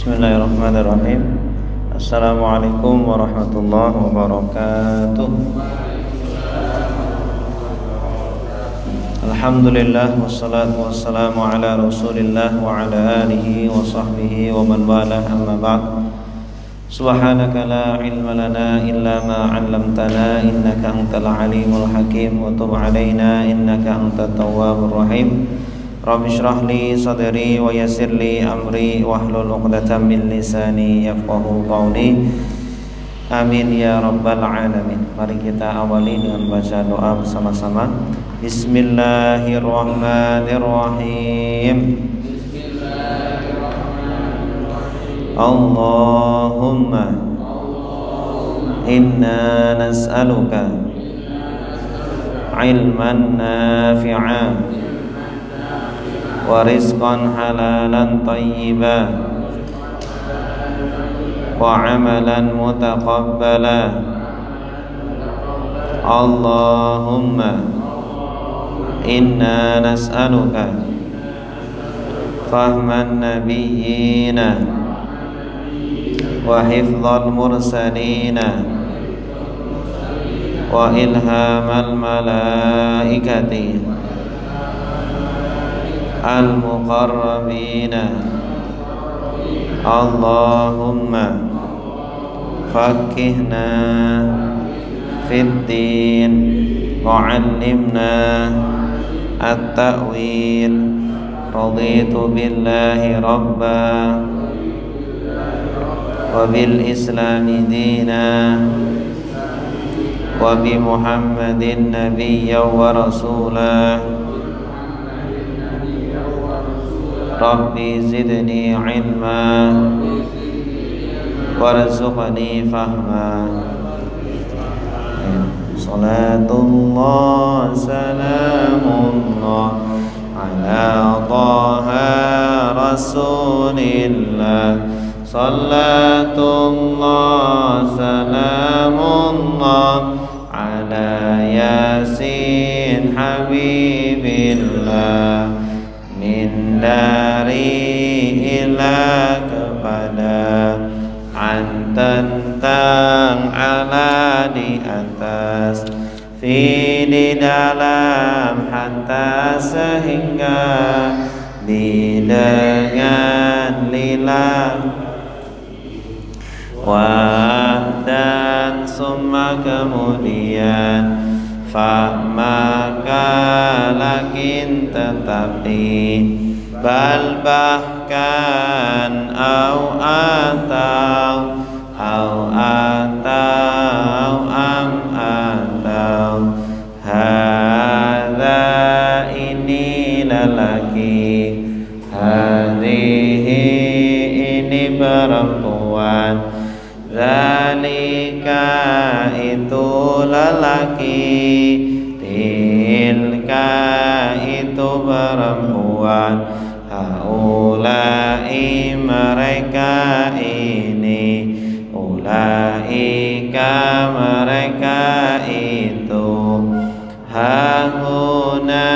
Bismillahirrahmanirrahim. Assalamualaikum warahmatullahi wabarakatuh. Alhamdulillah wassalatu wassalamu ala Rasulillah wa ala alihi wa sahbihi wa man walah, amma ba'd. Subhanaka la ilma lana illa ma 'allamtana innaka antal alimul hakim wa tub 'alaina innaka antat tawwabur rahim. Rabbi shrah li sadri wa yassir li amri wahlul 'uqdatam min lisani yafqahu qawli. Amin ya rabbal alamin. Mari kita awali dengan baca doa bersama-sama. Bismillahirrahmanirrahim. Allahumma inna nas'aluka ilman nafi'an wa rizqan halalan tayyiban wa amalan mutaqabbala. Allahumma inna nas'aluka fahman nabiyyina wa hifdzal mursalina wa ilhamal malaikati al-muqarrabina. Allahumma faqqihna fid-din wa 'allimna at-ta'wil. Raditu billahi rabba wa bil islami dina wa bi Muhammadin nabiyyan wa rasulah. Rabbi zidni ilma warzuqni fahma. Salatullah salamullah ala taha rasulillah. Salatullah salamullah ala yasin habibillah. Min dari ila kepada, an tentang, ala di atas, fi di dalam, hatta sehingga, di dengan, lila, wa dan summa kemudian, fa maka lakin tetapi, bal bahkan, au atau, am atau, hadza ini lelaki, hadhihi ini perempuan, zalika itu lelaki, tilka itu perempuan, haulai mereka ini, ulaika mereka itu, hahuna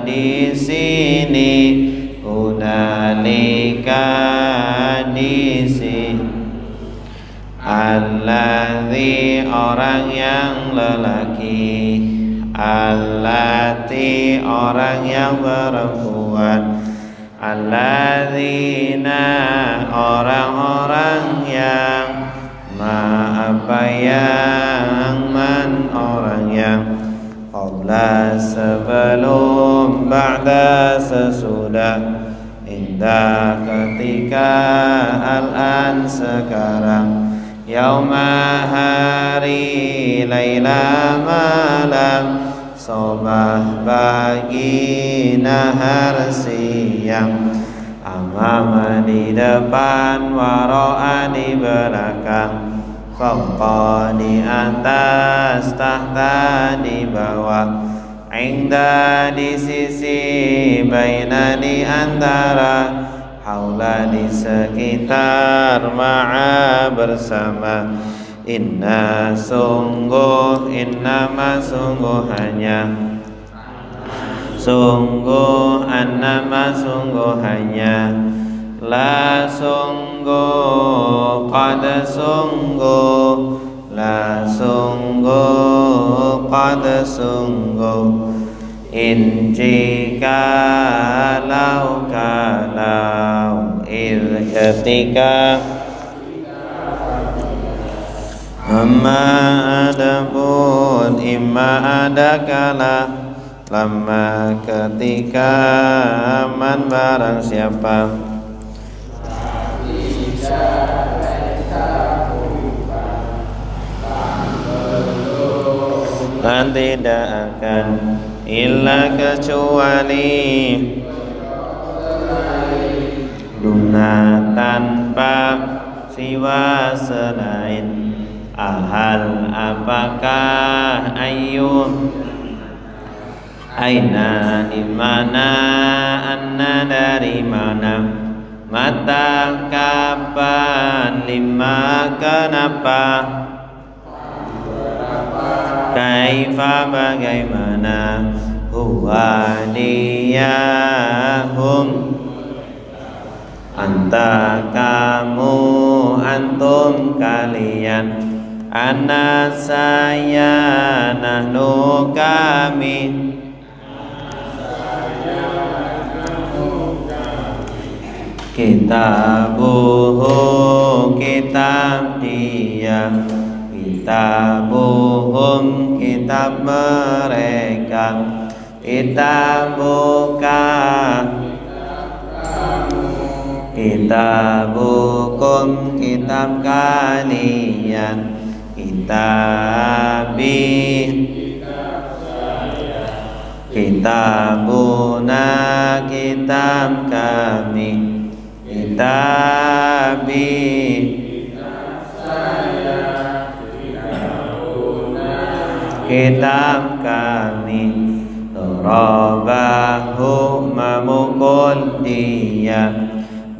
di sini, hunalika di sini. Alladzi orang yang lelaki, allati orang yang perempuan, alladzina orang-orang yang, ma apa yang, man orang yang, qabla sebelum, ba'da sesudah, indah ketika, al-an sekarang, yauma hari, laila malam, sobah pagi, nahar siang, amama di depan, waro'a di belakang, fawqa di atas, tahta di bawah, inda di sisi, baina di antara, haula di sekitar, ma'a bersama, inna sungguh, innama sungguhnya, sungguh annama sungguhnya, la sungguh, qad sungguh, la sungguh, qad sungguh, in jika lau kalau, ketika, amma adapun, imma adakala, lama ketika, man barang siapa, dan tidak akan illa kecuali duna tanpa siwa selain ahal apakah ayu aina dimana anna dari mana mata kapan lima kenapa kaifa bagaimana huwa dia hum anta kamu antum kalian ana saya nahnu kami kitabuhu kitab dia kitabuhum kitab mereka kitabuka kitabukum kitab kalian kitabi kitabuna kitab kami kitabi kitab kami darabahu memukul dia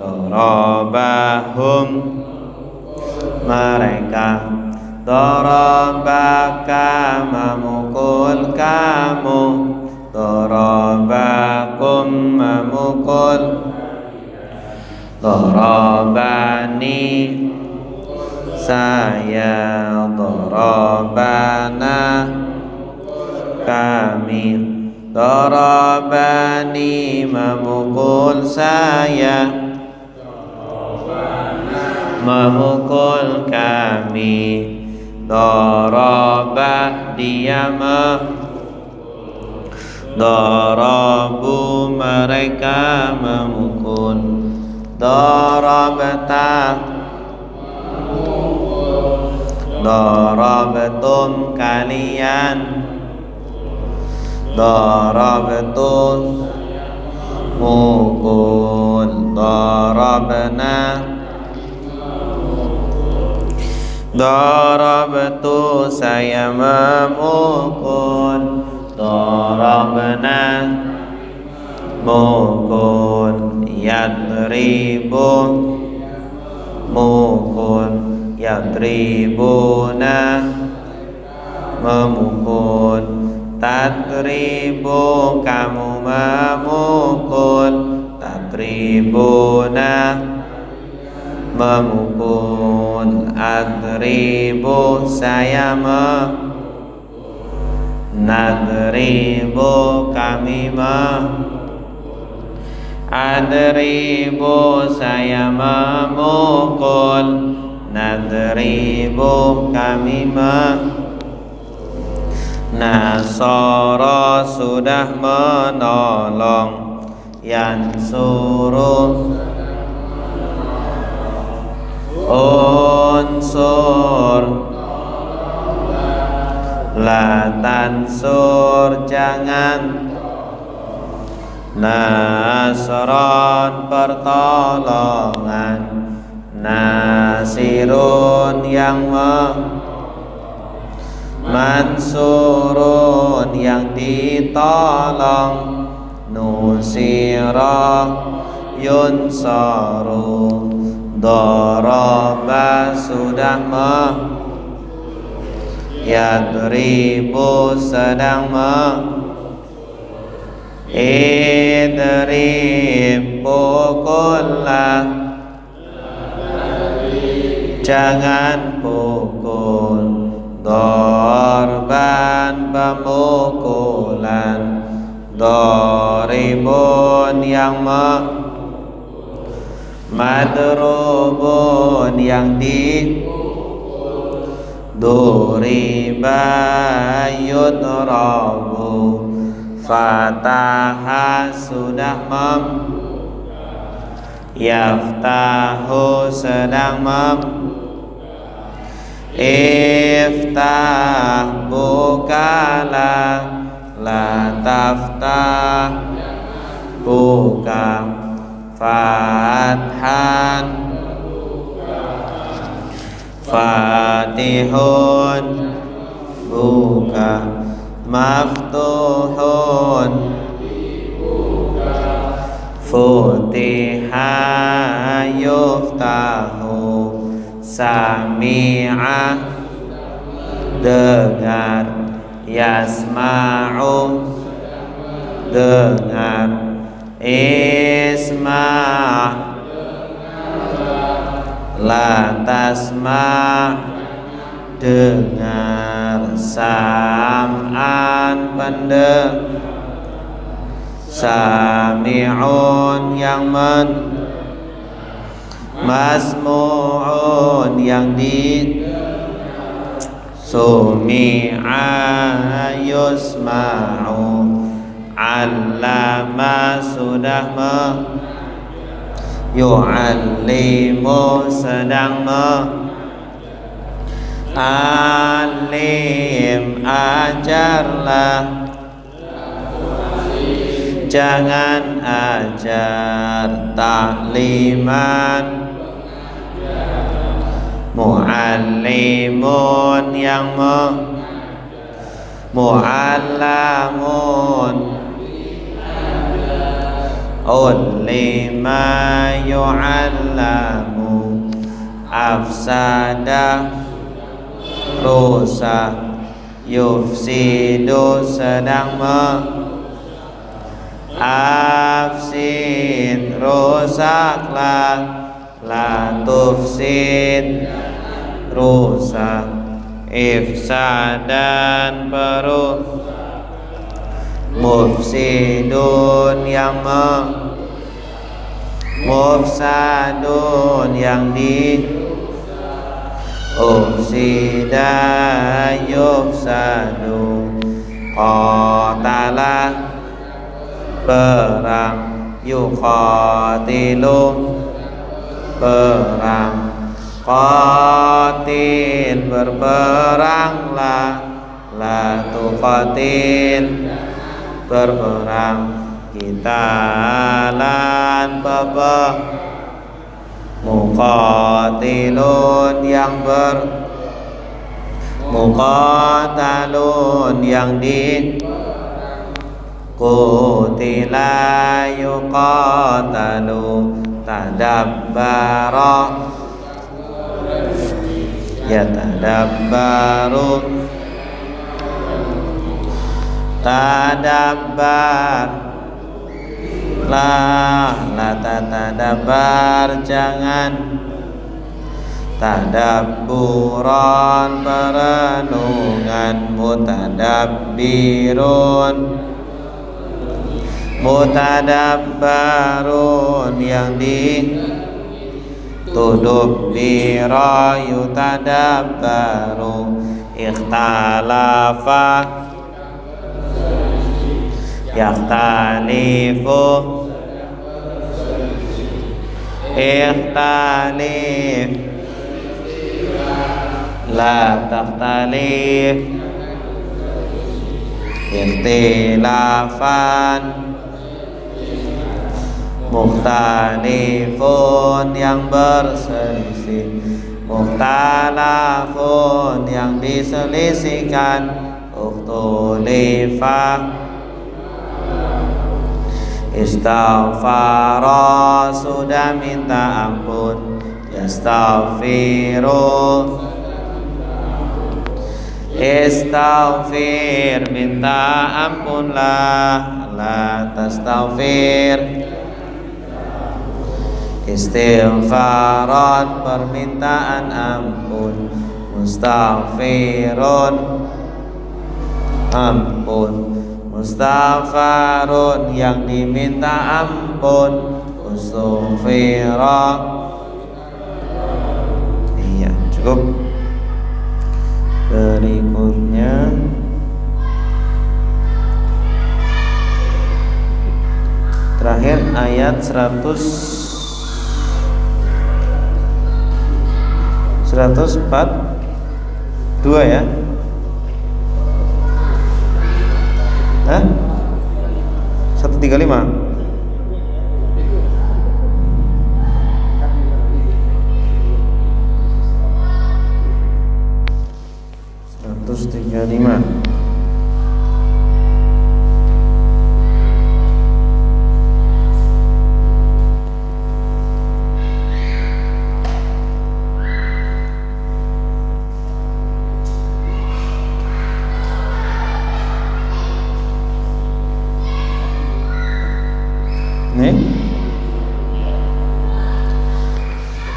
darabahum mereka darabaka memukul kamu darabakum memukul darabani saya darabana kami darabani memukul saya memukul kami darabah dia darabu mereka memukul darabta darabtum kalian darabtum mukul darabna darabtu saya memukul darabna mukul yadribu mukul yadribuna memukul tadribu kamu memukul tadribuna memukul adribu saya nadribu kami adribu saya memukul nadribu kami nasara sudah menolong yansuru unsur la tansur jangan nasron pertolongan nasirun yang mansurun yang ditolong nusira yunsaru daraba sudah yadribu sedang idrib pukullah, jangan pukul, dorban pemukulan, doribun yang madrubun yang duriba yudrabu, fataha sudah yaftahu sedang iftah bukalah, la taftah buka, fathan fatihun buka, maftuhun futiha yuftahu, sami'a dengar, yasma'u dengar, isma' la tasma' dengar, sam'an pendengar, sami'un yang masmu'un yang sumi'a yusma'u, allama sudah yu'allimu sedang alim ajarlah, jangan ajar, takliman mu'allimun yang mu'allamun, ulima yu'allamu, afsada rusak, yufsidu sedang afsid rusaklah, la tufsid rusak, ifsadan mufsidun yang mufsadun yang ufsida yufsadu, qatala perang, yuqatilu perang, qatil berperanglah, la tuqatil berperang, qitalan muqatilun yang muqatalun yang qutila yuqatalu, tadabbara yatadabbaru, tadabbar la tatadabbar jangan, tadabburan perenungan, mutadabbirun mutadabbarun yang tudubbira yutadabbaru, ikhtalafa yakhtalifu, ikhtalif la takhtalif, ikhtilafan mukhtalifun yang berselisih, mukhtalafun yang diselisihkan, ukhtulifa istaghfara sudah minta ampun, yastaghfiru istaghfir minta ampunlah, la tastaghfir. Istighfaran permintaan ampun, mustaghfirun ampun, mustaghfarun yang diminta ampun, ustughfira. Iya, cukup. Berikutnya terakhir ayat 142 ya. Hah? 135.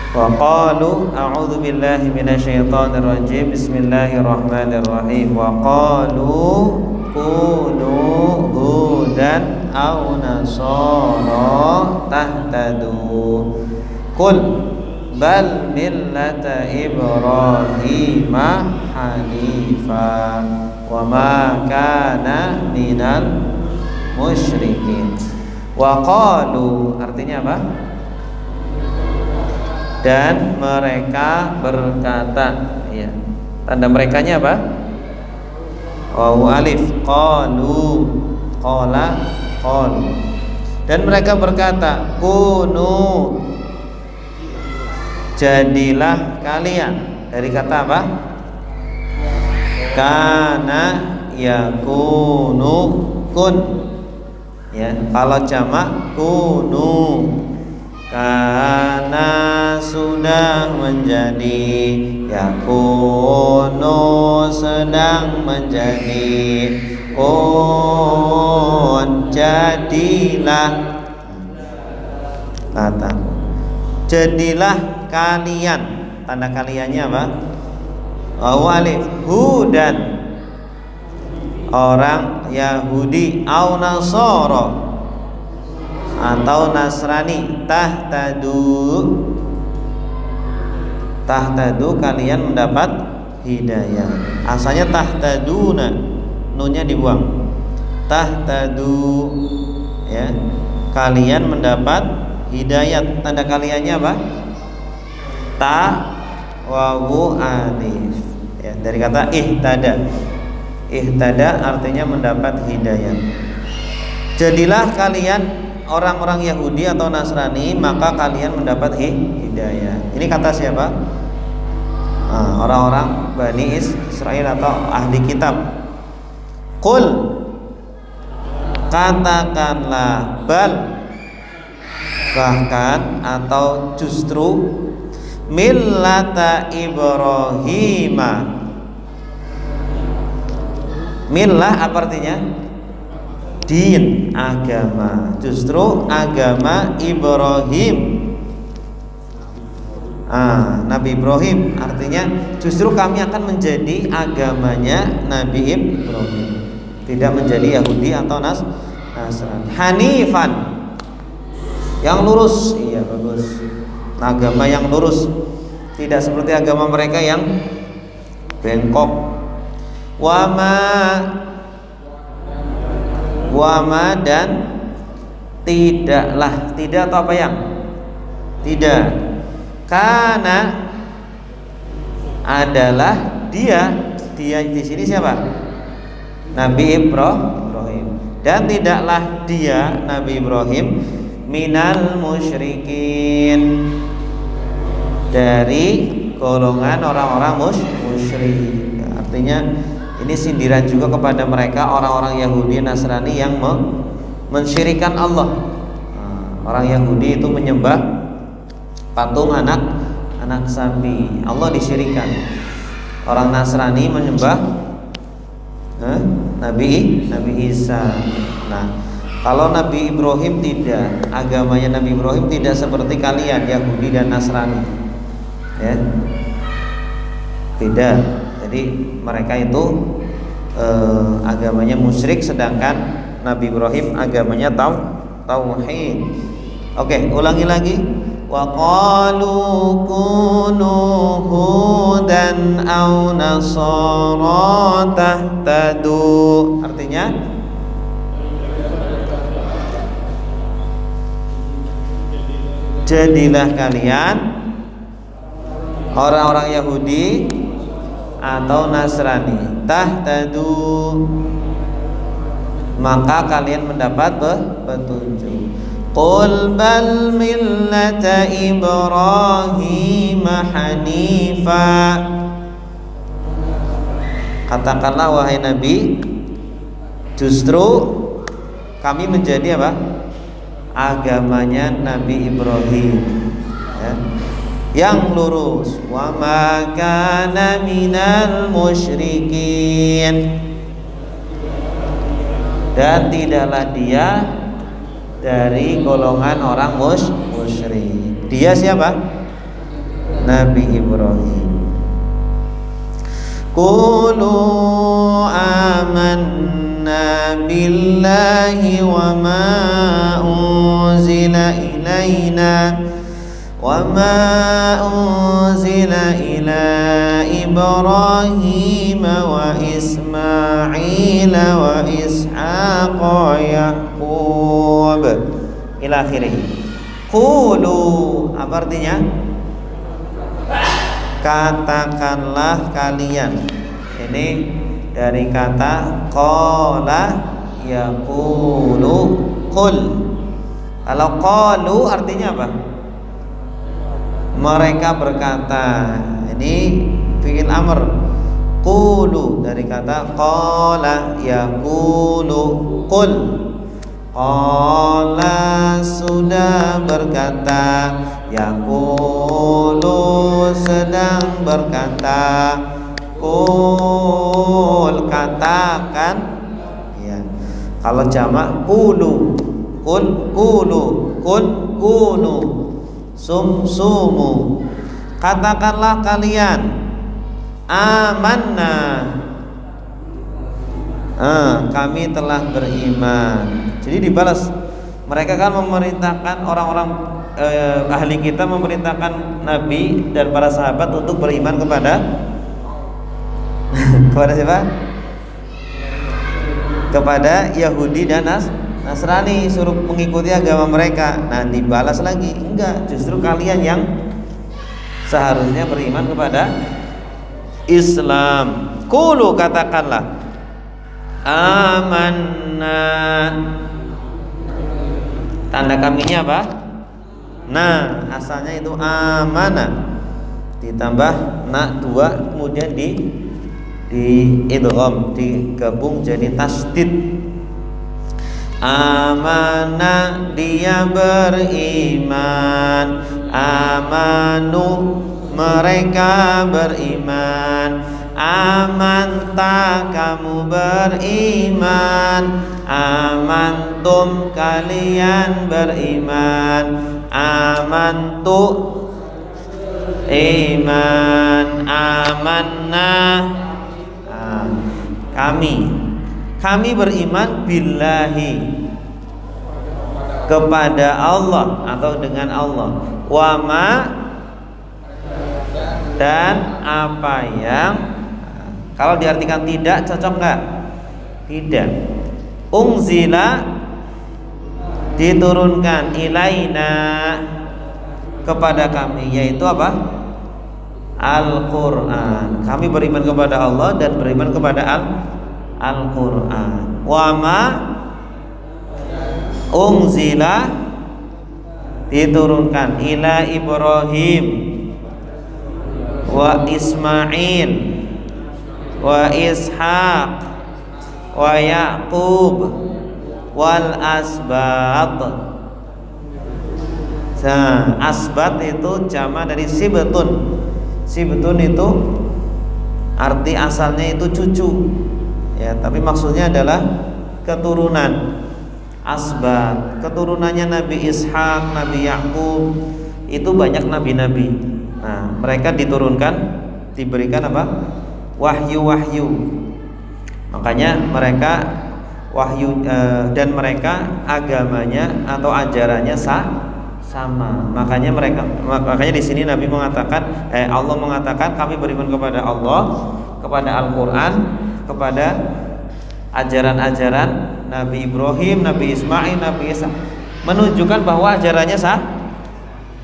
Wa qalu a'udzu billahi minasyaitonir rajim. Bismillahirrahmanirrahim. Wa qalu kunu hudan aw nasara tahtadu. Qul bal millata Ibrahima hanifa wa ma kana minal musyrikin. Wa qalu artinya apa? Dan mereka berkata, ya. Tanda merekanya apa? Wawu alif. Qalu, qala, qalu. Dan mereka berkata, kunu, jadilah kalian. Dari kata apa? Kana yakunu, kun. Ya, kalau jamak kunu. Karena sudah menjadi, yakunu sedang menjadi, kun jadilah, kata jadilah kalian. Tanda kaliannya apa? Alif hudan, orang Yahudi, au Nasara atau Nasrani, tahtadu kalian mendapat hidayah. Asalnya tahtaduna, nunnya dibuang. Tahtadu, ya, kalian mendapat hidayat. Tanda kaliannya apa? Ta wawu alif, ya, dari kata ihtada. Ihtada artinya mendapat hidayah. Jadilah kalian orang-orang Yahudi atau Nasrani, maka kalian mendapat hidayah. Ini kata siapa? Orang-orang Bani Israel atau ahli kitab. Qul, katakanlah, bal, bahkan atau justru, millata Ibrahima. Millah apa artinya? Din, agama. Justru agama Ibrahim. Nabi Ibrahim, artinya justru kami akan menjadi agamanya Nabi Ibrahim, tidak menjadi Yahudi atau Nasrani. Hanifan, yang lurus. Iya, bagus. Agama yang lurus, tidak seperti agama mereka yang bengkok. Wama dan tidaklah. Tidak atau apa yang? Tidak. Karena adalah dia di sini siapa? Nabi Ibrahim. Dan tidaklah dia Nabi Ibrahim minal musyrikin, dari golongan orang-orang musyrik. Artinya ini sindiran juga kepada mereka orang-orang Yahudi Nasrani yang mensyirikan Allah. Orang Yahudi itu menyembah patung anak sapi, Allah disyirikan. Orang Nasrani menyembah Nabi Isa. Nah, Kalau Nabi Ibrahim tidak, agamanya Nabi Ibrahim tidak seperti kalian Yahudi dan Nasrani, ya, beda. Jadi mereka itu agamanya musyrik, sedangkan Nabi Ibrahim agamanya tauhid. Oke, ulangi lagi. Wa qalu kunu hudan aw nasara tahtadu. Artinya jadilah kalian orang-orang Yahudi atau Nasrani, tahtadu, maka kalian mendapat petunjuk. Qul bal millata Ibrahim hanifa. Katakanlah wahai Nabi, justru kami menjadi apa? Agamanya Nabi Ibrahim, ya, yang lurus. Wa ma kana minal musyrikin, dan tidaklah dia dari golongan orang musyrik. Dia siapa? Nabi Ibrahim. Qulu amanna billahi wa ma unzila ilaina wa ma unzila ila Ibrahim wa Ismail wa Ishaq wa Yaqub ila akhirih. Qulu, apa artinya? Katakanlah kalian. Ini dari kata qala yaqulu qul. Kalau qalu artinya apa? Mereka berkata. Ini fi'il amr. Qulu dari kata qala yaqulu qul. Qala sudah berkata, yaqulu sedang berkata, qul katakan, ya. Kalau jamak qulu, qul qulu, qul qulu, sumsumu. Katakanlah kalian, amanna, kami telah beriman. Jadi dibalas. Mereka kan memerintahkan orang-orang ahli kita, memerintahkan Nabi dan para sahabat untuk beriman kepada kepada siapa? Kepada Yahudi dan Nasrani, suruh mengikuti agama mereka. Nah, dibalas lagi, enggak, justru kalian yang seharusnya beriman kepada Islam. Qulu katakanlah, amanna. Tanda kaminya apa? Nah, asalnya itu amana ditambah na dua, kemudian di idgham, digabung jadi tasdid. Amana dia beriman, amanu mereka beriman, amanta kamu beriman, amantum kalian beriman, amantu iman, amanna kami beriman billahi kepada Allah atau dengan Allah, wama dan apa yang, kalau diartikan tidak cocok nggak? Tidak. Unzila diturunkan, ilaina kepada kami, yaitu apa? Al-Quran. Kami beriman kepada Allah dan beriman kepada Al-Quran. Wama unzila diturunkan ila Ibrahim wa Ismail wa Ishaq wa Yaqub wal asbat. Nah, asbat itu jama dari sibtun. Sibtun itu arti asalnya itu cucu, ya, tapi maksudnya adalah keturunan. asbat, keturunannya Nabi Ishak, Nabi Yakub, itu banyak nabi-nabi. Nah, mereka diturunkan, diberikan apa? Wahyu-wahyu. Makanya mereka wahyu dan mereka agamanya atau ajarannya sama. Makanya di sini Nabi mengatakan, Allah mengatakan kami beriman kepada Allah, kepada Al-Qur'an, kepada ajaran-ajaran Nabi Ibrahim, Nabi Ismail, Nabi Isa, menunjukkan bahwa ajarannya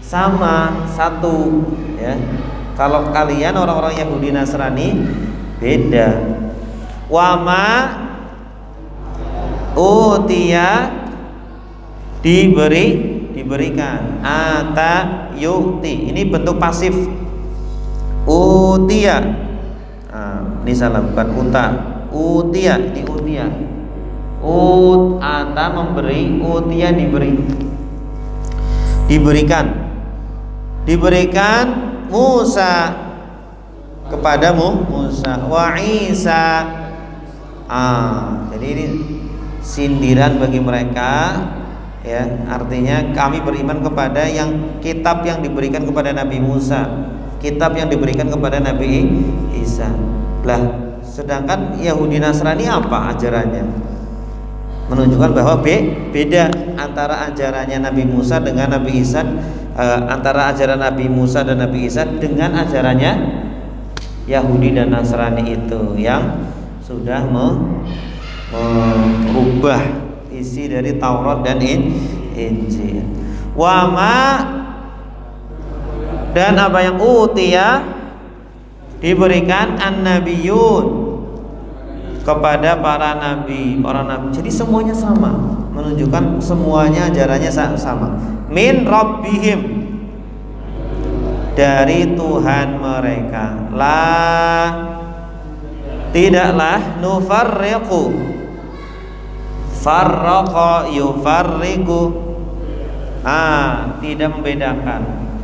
sama, satu, ya. Kalau kalian orang-orang Yahudi Nasrani beda. Wama utiya diberikan, ata yuti, ini bentuk pasif. Utiya, ini salah, bukan uta. Utiya, di utiya. Ata memberi, utiya diberikan Musa kepadamu, Musa wa Isa. Jadi ini sindiran bagi mereka, ya, artinya kami beriman kepada yang kitab yang diberikan kepada Nabi Musa, kitab yang diberikan kepada Nabi Isa. Lah, sedangkan Yahudi Nasrani apa ajarannya? Menunjukkan bahwa beda antara ajarannya Nabi Musa dengan Nabi Isa, antara ajaran Nabi Musa dan Nabi Isa dengan ajarannya Yahudi dan Nasrani itu yang sudah merubah isi dari Taurat dan Injil. Wama, dan apa yang utiya diberikan an-nabiyun kepada para nabi. Jadi semuanya sama, menunjukkan semuanya ajarannya sama. Min rabbihim, dari Tuhan mereka. Tidaklah nufarriqu, farraqa yufarriqu, tidak membedakan,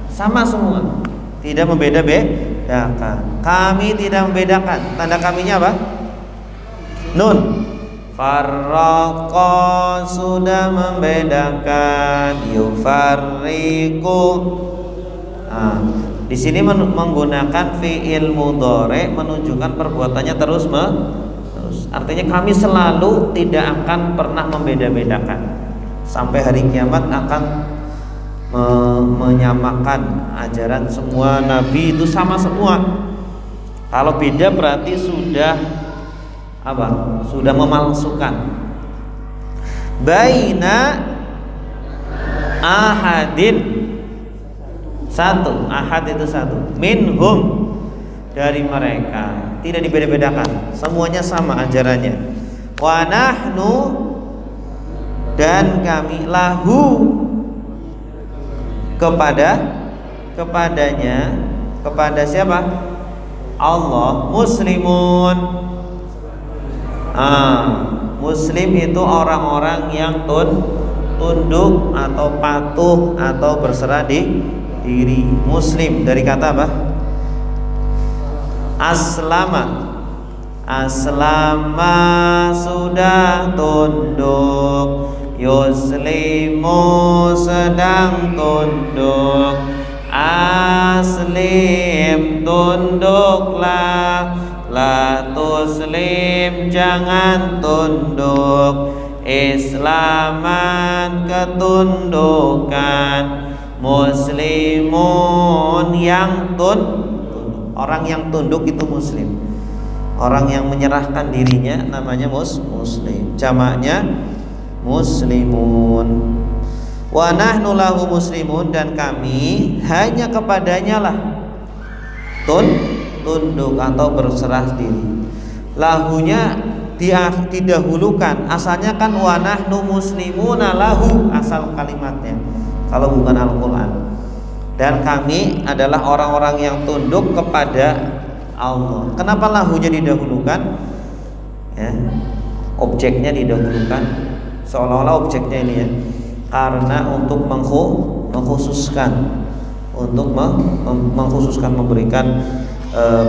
sama semua, tidak membedakan. Kami tidak membedakan. Tanda kaminya apa? Nun. Farraqa, sudah membedakan, yufarriqu. Di sini menggunakan fi'il mudhari menunjukkan perbuatannya terus. Artinya kami selalu tidak akan pernah membeda-bedakan. Sampai hari kiamat akan menyamakan ajaran semua nabi itu sama semua. Kalau beda berarti sudah apa? Sudah memalsukan. Baina ahadin, satu, ahad itu satu, minhum, dari mereka, tidak dibeda-bedakan, semuanya sama ajarannya. Wa nahnu, dan kami, lahu, kepadanya, kepada siapa? Allah, muslimun. Muslim itu orang-orang yang tunduk atau patuh atau berserah diri. Muslim dari kata apa? Aslama, sudah tunduk. Yuslimu, sedang tunduk. Aslim, tunduklah. La tuslim, jangan tunduk. Islaman, ketundukan. Muslimun, yang tunduk. Orang yang tunduk itu muslim. Orang yang menyerahkan dirinya namanya muslim. Jamaknya muslimun. Wa nahnu lahu muslimun, dan kami hanya kepadanya lah tunduk atau berserah diri. Lahunya didahulukan. Asalnya kan wa nahnu muslimuna lahu, asal kalimatnya kalau bukan Al-Quran. Dan kami adalah orang-orang yang tunduk kepada Allah. Kenapa lahunya didahulukan? Ya, objeknya didahulukan, seolah-olah objeknya ini ya, karena untuk mengkhususkan, mengkhususkan, memberikan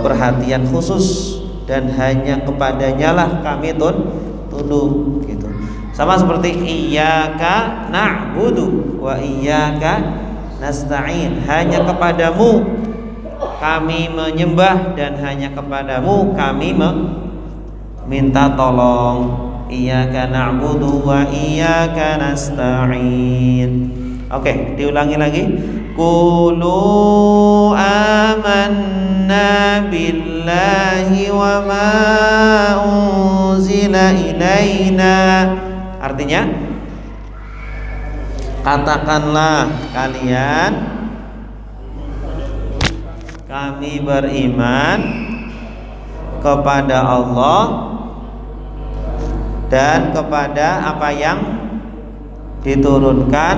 perhatian khusus, dan hanya kepadanya lah kami tunduk gitu. Sama seperti iyyaka na'budu wa iyyaka nasta'in. Hanya kepadamu kami menyembah dan hanya kepadamu kami meminta tolong. Iyyaka na'budu wa iyyaka nasta'in. Oke, diulangi lagi. Qulu amanna billahi wa ma unzila ilaina. Artinya, katakanlah kalian, kami beriman kepada Allah dan kepada apa yang diturunkan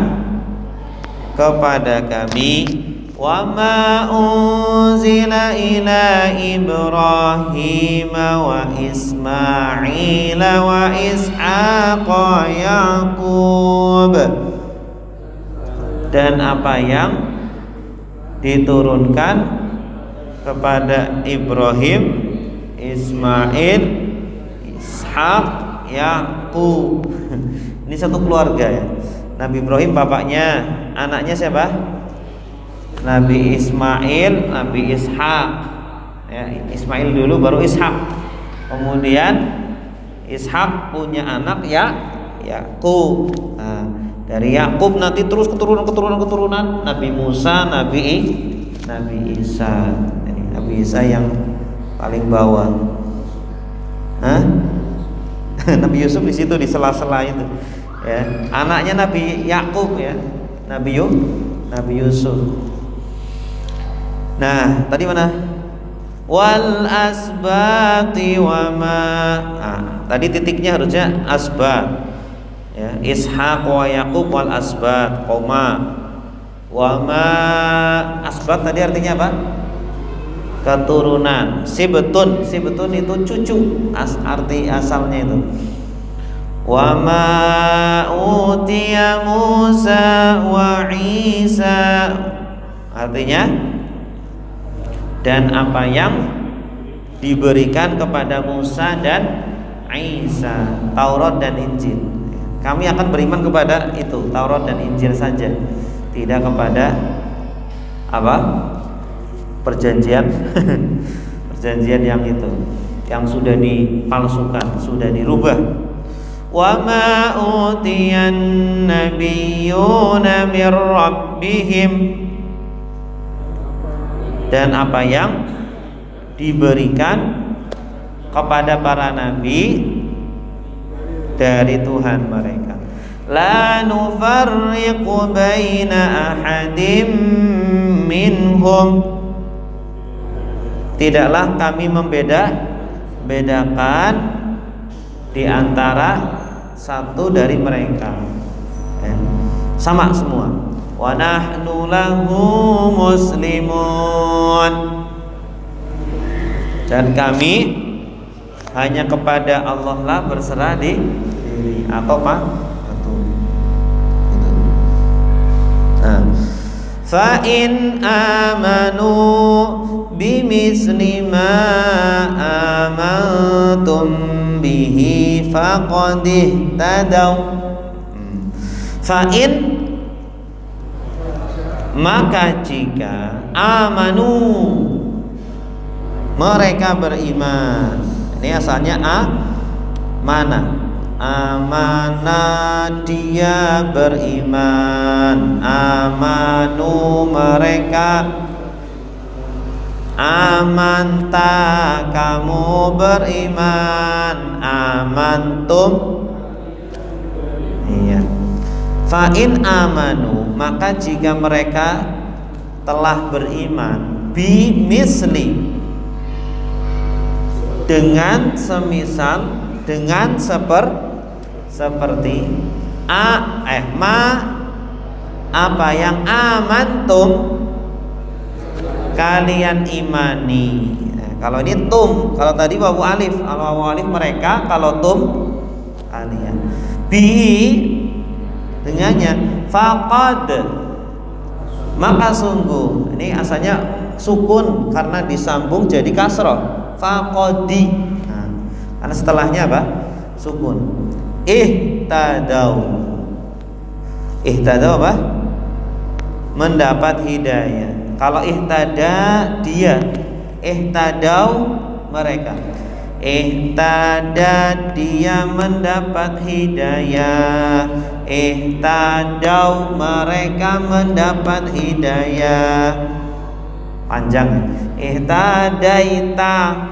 kepada kami. Wa ma unzila ila Ibrahim wa Ismail wa Ishaq wa Yaqub, dan apa yang diturunkan kepada Ibrahim, Ismail, Ishaq, Yaqub. Ini satu keluarga ya. Nabi Ibrahim bapaknya, anaknya siapa? Nabi Ismail, Nabi Ishaq. Ya, Ismail dulu baru Ishaq. Kemudian Ishaq punya anak ya Yaqub. Nah, dari Yaqub nanti terus keturunan Nabi Musa, Nabi Isa. Nabi Isa yang paling bawah. Nabi Yusuf di situ di sela-sela itu. Ya, anaknya Nabi Yakub ya, Nabi Yusuf. Nah, tadi mana? Wal asbati wa ma. Tadi titiknya harusnya asbat. Ya, Ishaq wa Yaqub wal asbat, koma. Wa ma. Asbat tadi artinya apa? Keturunan. Sibtun itu cucu. Arti asalnya itu. Wa ma utiya Musa wa Isa. Artinya, dan apa yang diberikan kepada Musa dan Isa, Taurat dan Injil. Kami akan beriman kepada itu, Taurat dan Injil saja, tidak kepada apa? Perjanjian perjanjian yang itu, yang sudah dipalsukan, sudah dirubah. Wa ma utiyan nabiyyuna mir rabbihim, dan apa yang diberikan kepada para nabi dari Tuhan mereka. La nufarriqu baina ahadim minhum, tidaklah kami membedakan di antara satu dari mereka. Sama semua. Wa nahnu lahu muslimun, dan kami hanya kepada Allah lah berserah diri atau fa in amanu bimisli ma amantum bihi faqad ihtadaw. Fa in, maka jika amanu, mereka beriman. Ini asalnya mana? Amana, dia beriman. Amanu, mereka. Amanta, kamu beriman. Amantum, iya. Fa'in amanu, maka jika mereka telah beriman, bimisli, dengan semisal, dengan seperti apa yang amantum, kalian imani. Kalau ini tum, kalau tadi wawu alif, wawu alif mereka, kalau tum kalian. Bi, dengannya, faqad, maka sungguh. Ini asalnya sukun karena disambung jadi kasroh. Faqadi. Nah, karena setelahnya apa? Sukun. ihtadau. Ihtadau apa? Mendapat hidayah. Kalau ihtada dia, ihtadau mereka. Ihtada dia mendapat hidayah. Ihtadau mereka mendapat hidayah. Panjang. Ihtadaita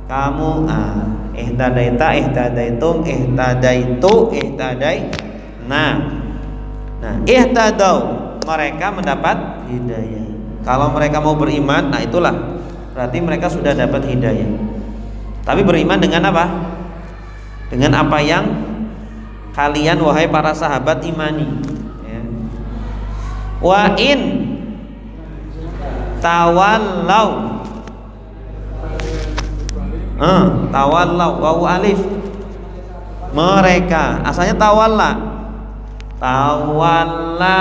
kamu, ihtadaita, ihtadaitum, ihtadaitu, ihtadaina. Nah, ihtadau mereka mendapat hidayah. Kalau mereka mau beriman, nah itulah berarti mereka sudah dapat hidayah. Tapi beriman dengan apa? Dengan apa yang kalian wahai para sahabat imani, ya. Wa in tawallau, tawallau, wawu alif, mereka asalnya tawalla. Tawalla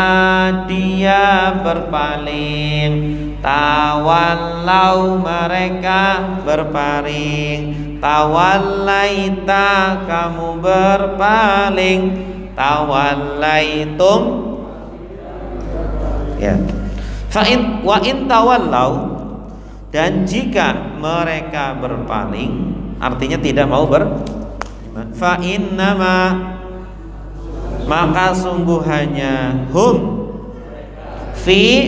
dia berpaling, tawallau mereka berpaling, tawallaita kamu berpaling, tawallaitum, ya. Fa'in wa in tawallau, dan jika mereka berpaling artinya tidak mau beriman, fa innama maka sungguhnya hum fi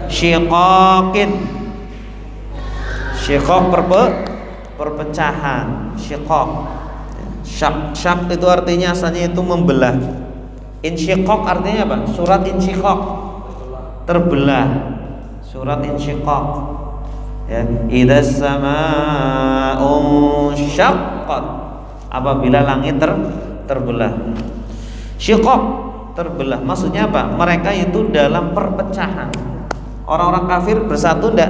syiqaqin, syiqaq perpecahan, syiqaq. Syak itu artinya asalnya itu membelah. Insyiqaq artinya apa? Surat insyiqaq, terbelah. Surat insyiqaq, ya. Idzas samaa'u syaqqat, apabila langit terbelah. Syiqaq terbelah, maksudnya apa? Mereka itu dalam perpecahan. Orang-orang kafir bersatu enggak?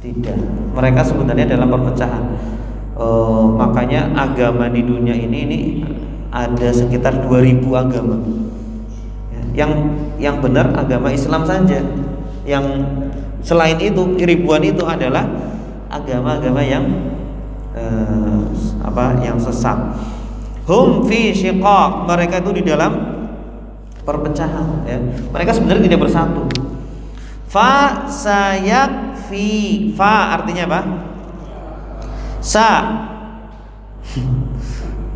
Tidak. Mereka sebenarnya dalam perpecahan. Makanya agama di dunia ini ada sekitar 2000 agama. Yang benar agama Islam saja. Yang selain itu ribuan itu adalah agama-agama yang yang sesat. Hum fi syiqaq, mereka itu di dalam perpecahan, ya. Mereka sebenarnya tidak bersatu. Fa sayakfi, fa artinya apa? Sa.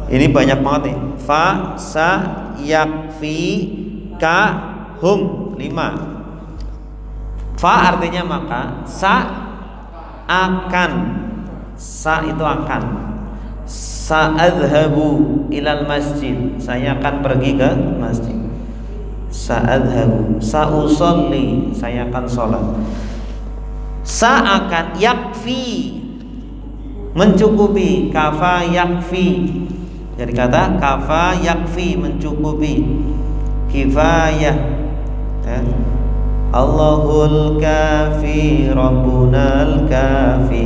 Ini banyak banget nih. Fa sayakfi ka hum, 5. Fa artinya maka, sa akan, sa itu akan. Sa'adhabu ilal masjid, saya akan pergi ke masjid. Sa'adhabu, sa'usolli, saya akan sholat. Sa'akan, yakfi, mencukupi, kafa yakfi. Jadi kata kafa yakfi, mencukupi. Kifayah, ya. Allahul kafi, Rabbunal kafi.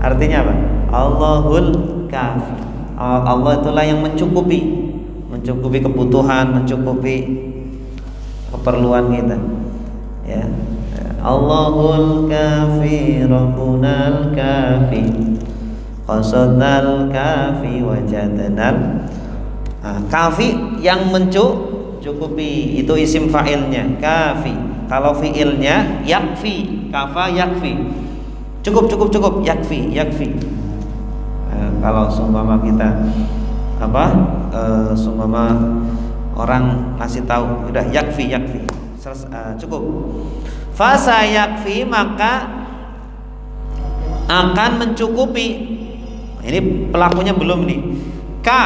Artinya apa? Allahul kafi, Allah itulah yang mencukupi kebutuhan, mencukupi keperluan kita, ya. Allahul kafi, Rabbunal kafi, qasadnal kafi, wajadnal kafi, yang mencukupi. Itu isim fa'ilnya kafi. Kalau fi'ilnya yakfi, kafa yakfi, cukup, yakfi. Kalau seumpama kita seumpama orang ngasih tahu udah yakfi, cukup. Fasa yakfi, maka akan mencukupi. Ini pelakunya belum nih. Ka,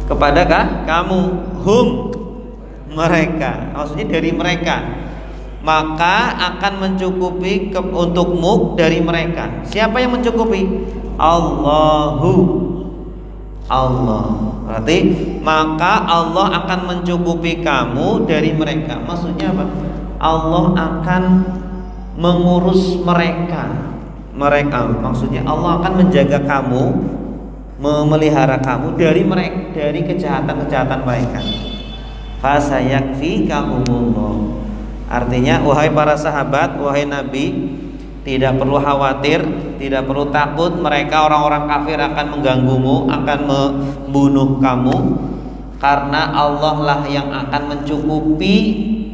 kepada kamu. Hum, mereka, maksudnya dari mereka. Maka akan mencukupi untukmu dari mereka. Siapa yang mencukupi? Allahu, Allah. Berarti maka Allah akan mencukupi kamu dari mereka. Maksudnya apa? Allah akan mengurus mereka. Maksudnya Allah akan menjaga kamu, memelihara kamu dari kejahatan-kejahatan mereka. Fasayakfikahumullah. Artinya wahai para sahabat, wahai Nabi, Tidak perlu khawatir, tidak perlu takut mereka orang-orang kafir akan mengganggumu, akan membunuh kamu, karena Allah lah yang akan mencukupi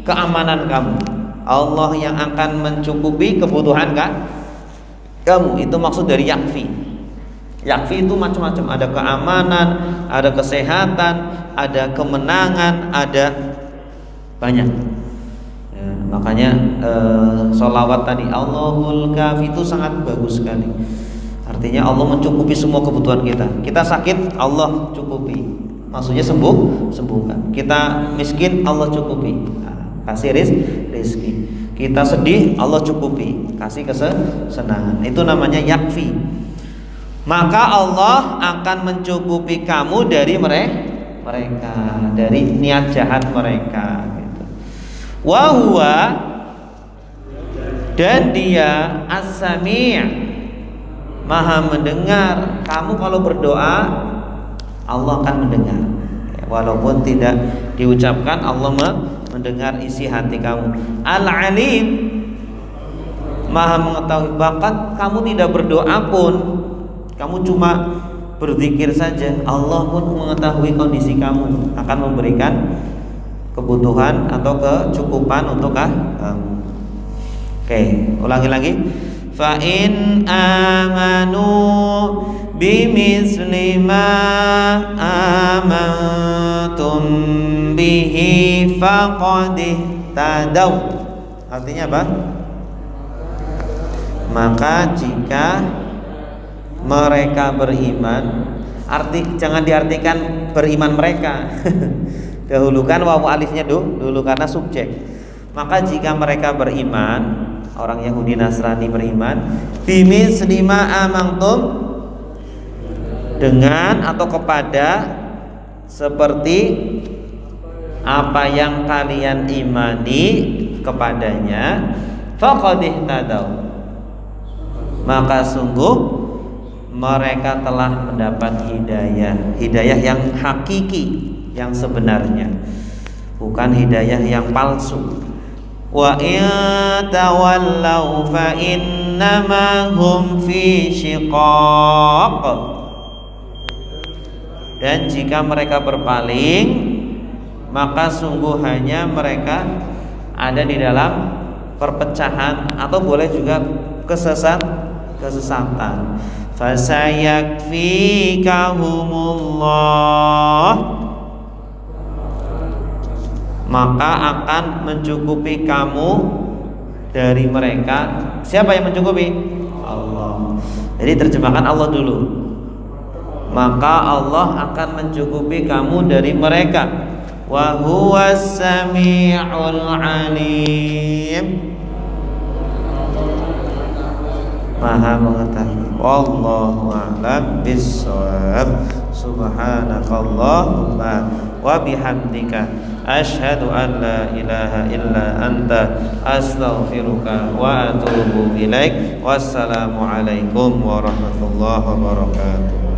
keamanan kamu. Allah yang akan mencukupi kebutuhan kamu. Itu maksud dari yakfi. Yakfi itu macam-macam, ada keamanan, ada kesehatan, ada kemenangan, ada banyak. Makanya sholawat tadi Allahul Kafi itu sangat bagus sekali. Artinya Allah mencukupi semua kebutuhan kita. Kita sakit, Allah cukupi. Maksudnya sembuhkan. Kita miskin, Allah cukupi. Kasih rezeki. Kita sedih, Allah cukupi. Kasih kesenangan. Itu namanya yakfi. Maka Allah akan mencukupi kamu dari mereka, dari niat jahat mereka. Wa huwa, dan dia as-sami', maha mendengar. Kamu kalau berdoa Allah akan mendengar, walaupun tidak diucapkan, Allah mendengar isi hati kamu. Al-alim, maha mengetahui. Bahkan kamu tidak berdoa pun, kamu cuma berzikir saja, Allah pun mengetahui kondisi kamu, akan memberikan kebutuhan atau kecukupan untuk kamu. Oke, ulangi lagi. Fa in amanu bimisli ma amantum bihi faqad ihtadaw. Artinya apa? Maka jika mereka beriman, jangan diartikan beriman mereka. Dahulukan wawu alifnya dulu karena subjek. Maka jika mereka beriman, orang Yahudi Nasrani beriman, bimisli ma amantum, dengan atau kepada seperti apa yang kalian imani kepadanya, faqad ihtadaw, maka sungguh mereka telah mendapat hidayah yang hakiki, yang sebenarnya, bukan hidayah yang palsu. Wa in tawallaw fa innama hum fi shiqaq, dan jika mereka berpaling, maka sungguh hanya mereka ada di dalam perpecahan, atau boleh juga kesesatan. Fasayakfikahumullah, maka akan mencukupi kamu dari mereka. Siapa yang mencukupi? Allah. Jadi terjemahkan Allah dulu. Maka Allah akan mencukupi kamu dari mereka. Wa huwas sami'ul alim, maha mengetahui. Wallahu a'lam bissawab. Subhanakallahumma wa bihamdika asyhadu an la ilaha illa anta astaghfiruka wa atubu ilaik. Wassalamu alaikum warahmatullahi wabarakatuh.